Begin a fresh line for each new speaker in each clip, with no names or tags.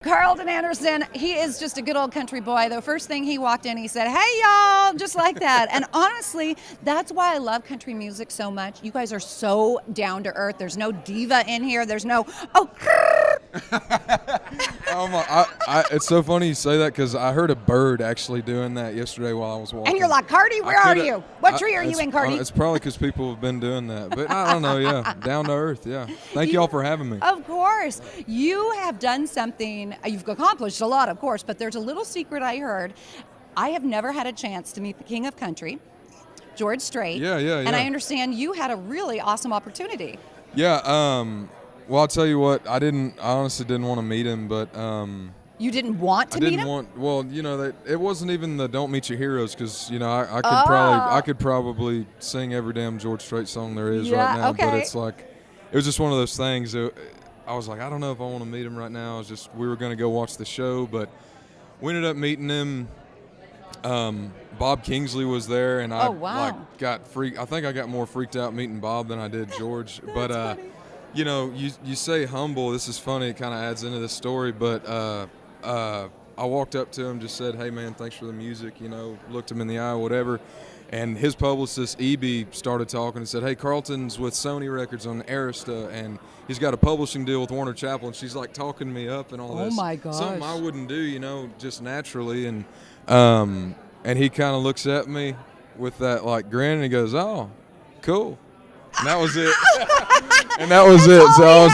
Carlton Anderson, he is just a good old country boy. The first thing he walked in, he said, "Hey, y'all," just like that. And honestly, that's why I love country music so much. You guys are so down to earth. There's no diva in here. There's no,
It's so funny you say that because I heard a bird actually doing that yesterday while I was walking.
And you're like, "Cardi, where are you? What tree are you in, Cardi?"
It's probably because people have been doing that. But I don't know, yeah. Down to earth, yeah. Thank y'all for having me.
Of course. You have done something. You've accomplished a lot, of course, but there's a little secret I heard. I have never had a chance to meet the king of country, George Strait.
Yeah.
And I understand you had a really awesome opportunity.
Yeah, well, I'll tell you what, I honestly didn't want to meet him, but
You didn't want to meet him?
Well, it wasn't even the "Don't Meet Your Heroes" because I could probably sing every damn George Strait song there is right now.
Okay.
But it's like it was just one of those things. I was like, I don't know if I want to meet him right now. We were going to go watch the show, but we ended up meeting him. Bob Kingsley was there, and I got freaked. I think I got more freaked out meeting Bob than I did George. But
funny.
You say humble. This is funny. It kind of adds into this story, but. I walked up to him, just said, "Hey man, thanks for the music," looked him in the eye, whatever. And his publicist, E.B., started talking and said, "Hey, Carlton's with Sony Records on Arista, and he's got a publishing deal with Warner Chappell." And she's like talking me up and all this.
Oh my gosh.
Something I wouldn't do, just naturally. And he kind of looks at me with that like grin and he goes, "Oh, cool." And that was it. And that was it. So I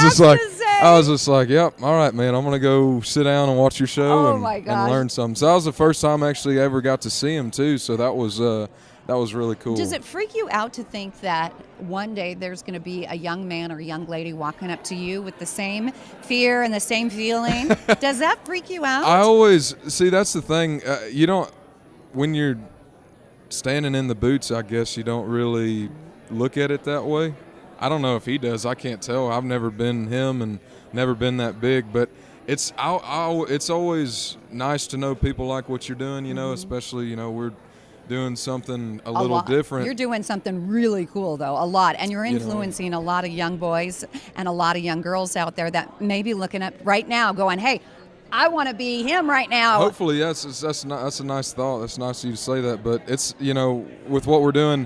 was just like, "Yep, all right, man. I'm gonna go sit down and watch your show and learn something." So that was the first time I actually ever got to see him too. So that was really cool.
Does it freak you out to think that one day there's going to be a young man or a young lady walking up to you with the same fear and the same feeling? Does that freak you out?
I always see. That's the thing. You don't when you're standing in the boots. I guess you don't really look at it that way. I don't know if he does. I can't tell. I've never been him and never been that big. But it's always nice to know people like what you're doing, especially, we're doing something a little different.
You're doing something really cool, though, a lot. And you're influencing a lot of young boys and a lot of young girls out there that may be looking up right now going, "Hey, I want to be him right now."
Hopefully, yes. That's a nice thought. That's nice of you to say that. But it's, with what we're doing,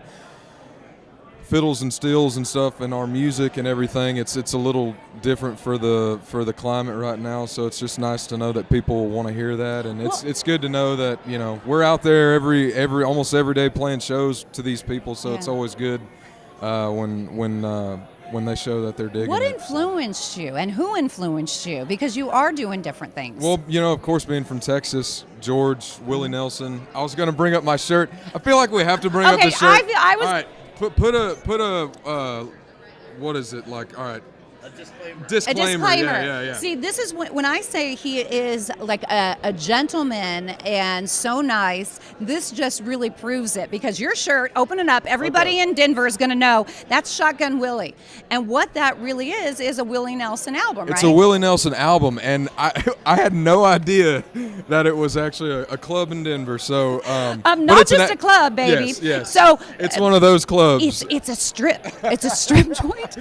fiddles and steels and stuff and our music and everything, it's a little different for the climate right now, so it's just nice to know that people want to hear that, and it's good to know that we're out there almost every day playing shows to these people, so it's always good when they show that they're digging
What
it.
influenced you and who influenced you? Because you are doing different things.
Well, of course, being from Texas, George, Willie Nelson. I was going to bring up my shirt. I feel like we have to bring up the shirt.
I was.
All right. Put a what is it like? All right.
A disclaimer.
A disclaimer.
Yeah.
See, this is when I say he is like a gentleman and so nice, this just really proves it, because your shirt, open it up, everybody in Denver is going to know that's Shotgun Willie. And what that really is a Willie Nelson album,
It's
right?
a Willie Nelson album, and I had no idea that it was actually a club in Denver. So
not just a club, baby.
Yes.
So
it's one of those clubs.
It's a strip. It's a strip joint.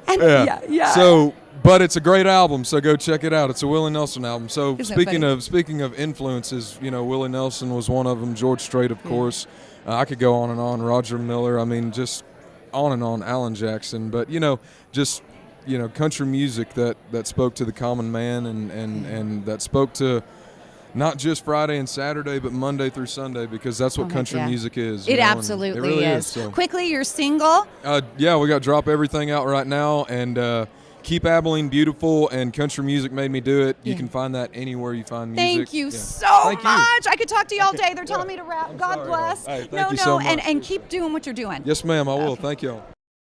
And yeah.
So, but it's a great album, so go check it out. It's a Willie Nelson album. So speaking of influences, Willie Nelson was one of them. George Strait, of course. I could go on and on. Roger Miller. I mean, just on and on. Alan Jackson. But just country music that spoke to the common man and that spoke to not just Friday and Saturday, but Monday through Sunday, because that's what country music is.
It absolutely
it really
is.
So.
Quickly, your single?
We got Drop Everything out right now, and Keep Abilene Beautiful and Country Music Made Me Do It. You can find that anywhere you find music.
Thank you so much. I could talk to you all day. They're telling me to rap. God bless.
Thank you so much.
And keep doing what you're doing.
Yes, ma'am, I will. Thank you all.